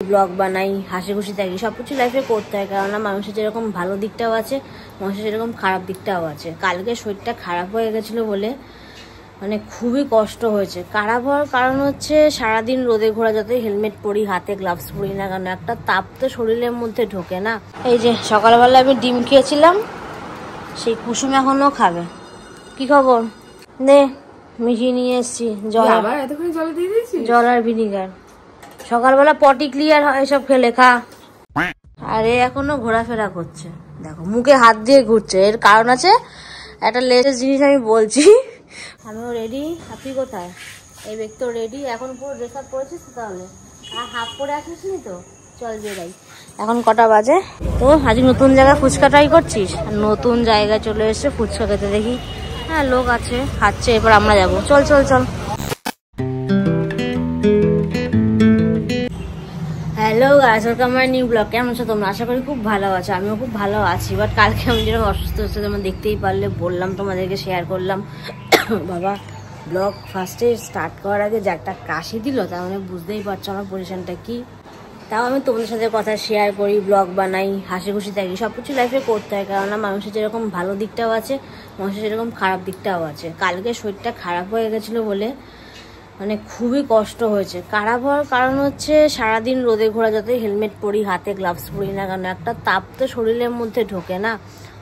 Blog বানাই, হাসি খুশি থাকি, সবকিছু লাইফে করতে হয়, কেননা মানুষের যেরকম ভালো দিকটাও আছে, মানুষের যেরকম খারাপ দিকটাও আছে। কালকে শরীরটা খারাপ হয়ে গেছিলো বলে মানে খুবই কষ্ট হয়েছে। খারাপ হওয়ার কারণ হচ্ছে সারাদিন রোদে ঘোরা, যতই হেলমেট পরি, হাতে গ্লাভস পরি না কেন, একটা তাপ তো শরীরের মধ্যে ঢোকে না। এই যে সকালবেলা আমি ডিম খেয়েছিলাম, সেই কুসুম এখনো খাবে। কি খবর? নে মিশিয়ে নিয়ে এসছি জল আর ভিনিগার। সকালবেলা পটি ক্লিয়ার হয় এসব খেলে, খা। আরে এখনো ঘোরাফেরা করছে, দেখো মুখে হাত দিয়ে ঘুরছে। এর কারণ আছে, একটা লেটেস্ট জিনিস আমি বলছি। আমিও রেডি, আপনি কোথায়? এই ব্যক্তি তো রেডি, এখন পুরো ড্রেস আপ করেছিস তো? তাহলে আর হাফ পরে আসিস নি তো? চল বেরাই। এখন কটা বাজে? তো আজ নতুন জায়গায় ফুচকা ট্রাই করছিস? নতুন জায়গায় চলে এসছে ফুচকা খেতে। দেখি হ্যাঁ লোক আছে, খাচ্ছে, এরপর আমরা যাবো। চল চল চল। Hello guys, welcome my new blog. কেমন আছো তোমরা? আশা করি খুব ভালো আছো, আমিও খুব ভালো আছি। বাট কালকে আমি যেরকম অসুস্থ হচ্ছে তোমরা দেখতেই পারলে, বললাম তোমাদেরকে, শেয়ার করলাম। বাবা ব্লগ ফার্স্টে স্টার্ট করার আগে যে একটা কাশি দিল, তার মানে বুঝতেই পারছো আমার পজিশনটা কি। তাও আমি তোমাদের সাথে কথা শেয়ার করি, ব্লগ বানাই, হাসি খুশি থাকি, সবকিছু লাইফে করতে হয়, কেননা মানুষের যেরকম ভালো দিকটাও আছে, মানুষের যেরকম খারাপ দিকটাও আছে। কালকে শরীরটা খারাপ হয়ে গেছিলো বলে মানে খুবই কষ্ট হয়েছে। খারাপ হওয়ার কারণ হচ্ছে সারাদিন রোদে ঘোরা, যতই হেলমেট পরি, হাতে গ্লাভস পরি না কেন, একটা তাপ তো শরীরের মধ্যে ঢোকে না।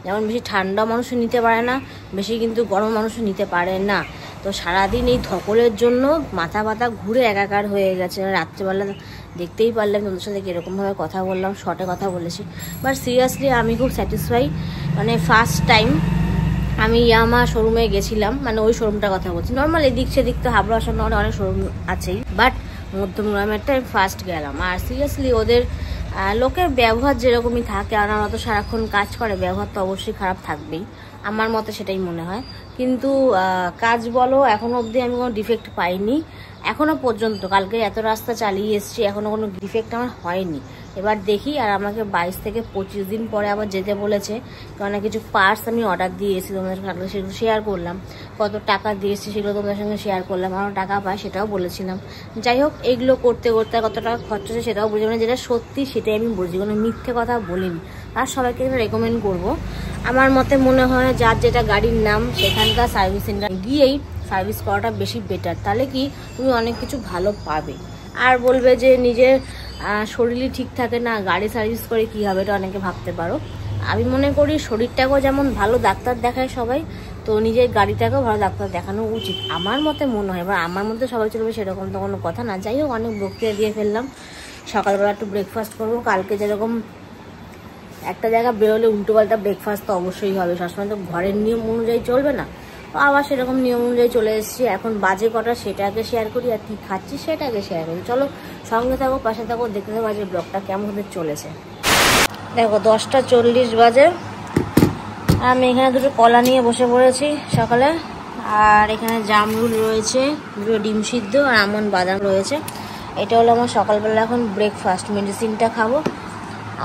যেমন বেশি ঠান্ডা মানুষ নিতে পারে না, বেশি কিন্তু গরম মানুষ নিতে পারে না। তো সারাদিন এই ধকলের জন্য মাথা ব্যথা ঘুরে একাকার হয়ে গেছে। রাত্রেবেলা দেখতেই পারলাম তোমাদের সাথে কীরকমভাবে কথা বললাম, শর্টে কথা বলেছি। বাট সিরিয়াসলি আমি খুব স্যাটিসফাই। মানে ফার্স্ট টাইম আমি ইয়ামা শোরুমে গেছিলাম, মানে ওই শোরুমটার কথা বলছি। নর্মাল এদিক সেদিক তো হাবড়া আসার অনেক শোরুম আছেই, বাট মধ্যমগ্রামেরটা আমি ফার্স্ট গেলাম। আর সিরিয়াসলি ওদের লোকের ব্যবহার যেরকমই থাকে, আর ওরা তো সারাক্ষণ কাজ করে, ব্যবহার তো অবশ্যই খারাপ থাকবেই, আমার মতে সেটাই মনে হয়। কিন্তু কাজ বলো, এখনো অবধি আমি কোনো ডিফেক্ট পাইনি এখনো পর্যন্ত। কালকে এত রাস্তা চালিয়ে এসেছি, এখনো কোনো ডিফেক্ট আমার হয়নি। এবার দেখি। আর আমাকে 22 থেকে 25 দিন পরে আবার যেতে বলেছে, কারণ কিছু পার্টস আমি অর্ডার দিয়ে এসেছি, তোমাদের সঙ্গে সেগুলো শেয়ার করলাম। কত টাকা দিয়েছি সেগুলো তোমাদের সঙ্গে শেয়ার করলাম, আরও টাকা পায় সেটাও বলেছিলাম। যাই হোক, এইগুলো করতে করতে কত টাকা খরচ হচ্ছে সেটাও বুঝি, মানে যেটা সত্যি সেটাই আমি বুঝি, কোনো মিথ্যে কথা বলিনি। আর সবাইকে রেকমেন্ড করবো, আমার মতে মনে হয় যার যেটা গাড়ির নাম সেখানকার সার্ভিস সেন্টার গিয়েই সার্ভিস করাটা বেশি বেটার। তাহলে কি তুমি অনেক কিছু ভালো পাবে। আর বলবে যে নিজের শরীরই ঠিক থাকে না, গাড়ি সার্ভিস করে কী হবে, এটা অনেকে ভাবতে পারো। আমি মনে করি শরীরটাকেও যেমন ভালো ডাক্তার দেখায় সবাই, তো নিজের গাড়িটাকেও ভালো ডাক্তার দেখানো উচিত আমার মতে মনে হয়। এবার আমার মধ্যে সবাই চলবে সেরকম তো কোনো কথা না। যাই হোক, অনেক বক্তৃতা দিয়ে ফেললাম। সকালবেলা একটু ব্রেকফাস্ট করবো। কালকে যেরকম একটা জায়গা বেরোলে উল্টোপাল্টা ব্রেকফাস্ট তো অবশ্যই হবে, সবসময় তো ঘরের নিয়ম অনুযায়ী চলবে না। তো আবার সেরকম নিয়ম অনুযায়ী চলে এসেছি। এখন বাজে কটা সেটাকে শেয়ার করি, আর কি খাচ্ছি সেটাকে শেয়ার করি। চলো সঙ্গে থাকো, পাশে থাকো, দেখতে থাকো যে ব্লগটা কেমন হতে চলেছে। দেখো 10টা 40 বাজে, আমি এখানে দুটো কলা নিয়ে বসে পড়েছি সকালে। আর এখানে জামরুল রয়েছে, দুটো ডিম সিদ্ধ, আর আমন্ড বাদাম রয়েছে। এটা হলো আমার সকালবেলা এখন ব্রেকফাস্ট। মেডিসিনটা খাবো।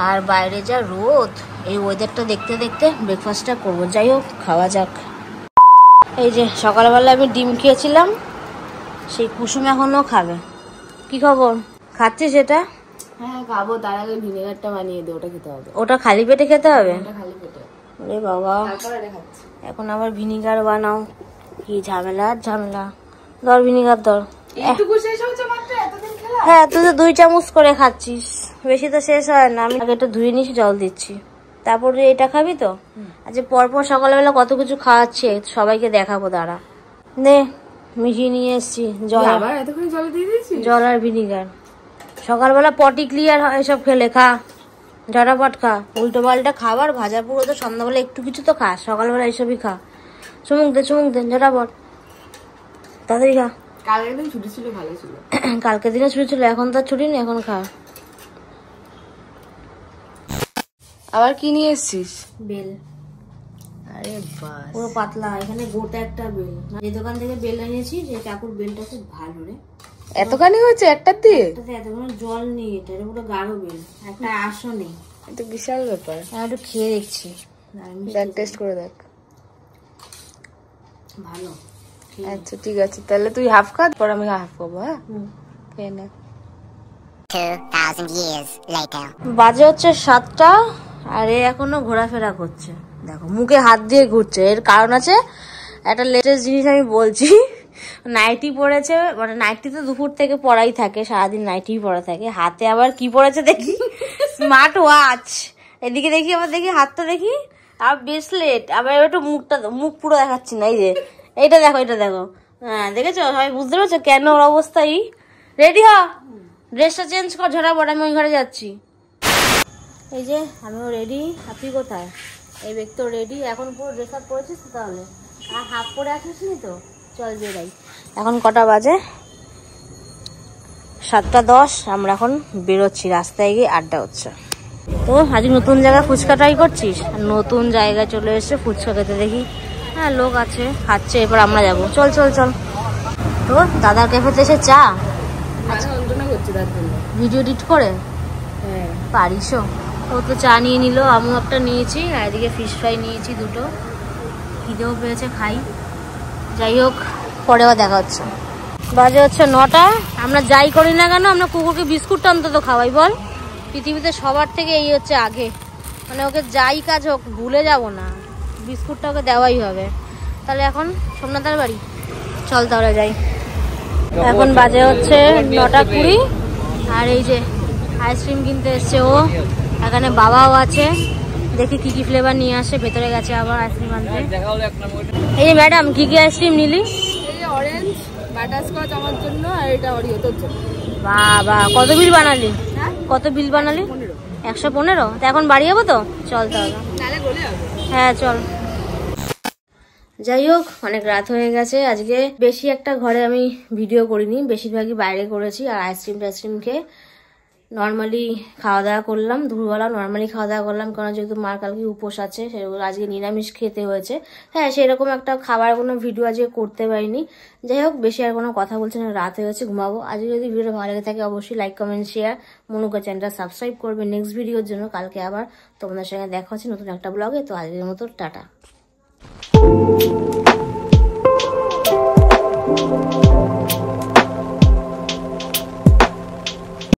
আর বাইরে যা রোদ, এই ওয়েদারটা দেখতে দেখতে ব্রেকফাস্টটা করবো। যাই হোক, খাওয়া যাক। এই যে সকালবেলা আমি ডিম খেয়েছিলাম, সেই কুসুম এখনো খাবে। কি খবর? খাচ্ছিস সেটা? হ্যাঁ খাবো, তার আগে ভিনেগারটা বানিয়ে দে, ওটা খেতে হবে। ওটা খালি পেটে খেতে হবে? ওটা খালি পেটে। আরে বাবা, এখন আবার ভিনিগার বানাও, কি ঝামেলা ঝামেলা। ধর ভিনিগার ধর। এইটুকু শেষ হচ্ছে মাত্র, এতদিন খেলা। হ্যাঁ, তুই তো 2 চামচ করে খাচ্ছিস, বেশি তো শেষ হয় না। আমি আগে একটু ধুয়ে নিস, জল দিচ্ছি, তারপর এটা খাবি তো। আচ্ছা, পরপর সকালবেলা কত কিছু খাওয়াচ্ছে, সবাইকে দেখাবো, দাঁড়া। নে মিশিয়ে নিয়ে এসছি জল আর ভিনিগার। সকালবেলা পটি ক্লিয়ার হয় এসব খেলে, খা ঝটাপট খা। উল্টো পাল্টা খাবার, ভাজা পুরো তো সন্ধ্যাবেলা একটু কিছু তো খা, সকালবেলা এইসবই খা। চুমুক দে ঝটাপট, তাড়াতাড়ি খা। কালকের দিন ছুটি ছিল, ভালো ছিল। কালকের দিনে ছুটি ছিল, এখন তো ছুটি নেই, এখন খা। আবার কি নিয়ে এসছিস? বেল। আরে বাস, পুরো পাতলা, এখানে গোটা একটা বেল। যে দোকান থেকে বেল এনেছি, সেই কাকুর বেলটা খুব ভালো রে। এতখানি হয়েছে একটার দিয়ে? এতক্ষণ জল নেই, এটা পুরো গাঢ় বেল, একটা আঁশও নেই। এটা বিশাল ব্যাপার। আমি একটু খেয়ে দেখছি, দেখ, টেস্ট করে দেখ। ভালো। আচ্ছা ঠিক আছে, তাহলে তুই হাফ খা, পর আমি হাফ খাবো। হ্যাঁ, খেয়ে নে। 2,000 years later. বাজে হচ্ছে 7টা আর এ এখনো ঘোরাফেরা করছে। দেখো মুখে হাত দিয়ে ঘুরছে, এর কারণ আছে। একটা লেটেস্ট জিনিস আমি বলছি, নাইটি পরেছে, মানে নাইটি তো দুপুর থেকে পরাই থাকে, সারাদিন নাইটি পরা থাকে। হাতে আবার কি পরেছে দেখি, স্মার্ট ওয়াচ। এদিকে দেখি, আবার দেখি হাতটা দেখি, আর ব্রেসলেট, আবার একটু মুখটা, মুখ পুরো দেখাচ্ছি না, এই যে এইটা দেখো, এটা দেখো। হ্যাঁ দেখেছো, সবাই বুঝতে পারছো কেন ওর অবস্থাই। রেডি হ, ড্রেসটা চেঞ্জ কর ঝরাপট, আমি ওই ঘরে যাচ্ছি। এই যে আমিও রেডি, আপনি কোথায়? এই ব্যক্তি তো রেডি, এখন পুরো ড্রেস আপ করেছিস তো তাহলে, আর হাফ পরে আসিস নি তো? চল বেরাই। এখন কটা বাজে? 7:10। আমরা এখন বেরোচ্ছি, রাস্তায় গিয়ে আড্ডা হচ্ছে। তো আজ নতুন জায়গায় ফুচকা ট্রাই করছিস? নতুন জায়গায় চলে এসে ফুচকা খেতে দেখি, হ্যাঁ লোক আছে খাচ্ছে, এরপর আমরা যাবো। চল চল চল। তো দাদার ক্যাফেতে এসে চা ভিডিও এডিট করে পারিসও। ও তো চা নিয়ে নিল, আমিও একটা নিয়েছি, আর এদিকে ফিশ ফ্রাই নিয়েছি দুটো। খিদেও পেয়েছে, খাই। যাই হোক, পরেও দেখা হচ্ছে। বাজে হচ্ছে 9টা। আমরা যাই করি না কেন, আমরা কুকুরকে বিস্কুটটা অন্তত খাওয়াই, বল? পৃথিবীতে সবার থেকে এই হচ্ছে আগে, মানে ওকে যাই কাজ হোক ভুলে যাব না, বিস্কুটটা ওকে দেওয়াই হবে। তাহলে এখন সোমনাথের বাড়ি, চল তাহলে যাই। এখন বাজে হচ্ছে 9:20, আর এই যে আইসক্রিম কিনতে এসছে ও, এখানে বাবাও আছে। দেখি কি কি ফ্লেভার নিয়ে আসে, ভেতরে গেছে আবার আইসক্রিম আনতে। এই যে ম্যাডাম, কি কি আইসক্রিম নিলি? অরেঞ্জ, বাটারস্কচ আমার জন্য, আর এটা অরিও তোর জন্য। বাবা, কত বিল বানালি? কত বিল বানালি? 115। তো এখন বাড়ি যাবো তো, চল তাহলে। হ্যাঁ চল। যাই হোক, অনেক রাত হয়ে গেছে। আজকে বেশি একটা ঘরে আমি ভিডিও করিনি, বেশিরভাগই বাইরে করেছি। আর আইসক্রিম টাইসক্রিম খেয়ে নর্মালি খাওয়া দাওয়া করলাম, দুপুরবেলা নর্মালি খাওয়া দাওয়া করলাম, কারণ যেহেতু মার কালকে উপোস আছে, সেগুলো আজকে নিরামিষ খেতে হয়েছে। হ্যাঁ, সেরকম একটা খাবার কোনো ভিডিও আজকে করতে পারিনি। যাই হোক, বেশি আর কোনো কথা বলছি না, রাত হয়ে গেছে, ঘুমাবো। আজকে যদি ভিডিওটা ভালো লেগে থাকে অবশ্যই লাইক কমেন্ট শেয়ার, মনুকা চ্যানেলটা সাবস্ক্রাইব করবে নেক্সট ভিডিওর জন্য। কালকে আবার তোমাদের সঙ্গে দেখা হচ্ছে নতুন একটা ব্লগে। তো আজকের মতো টাটা।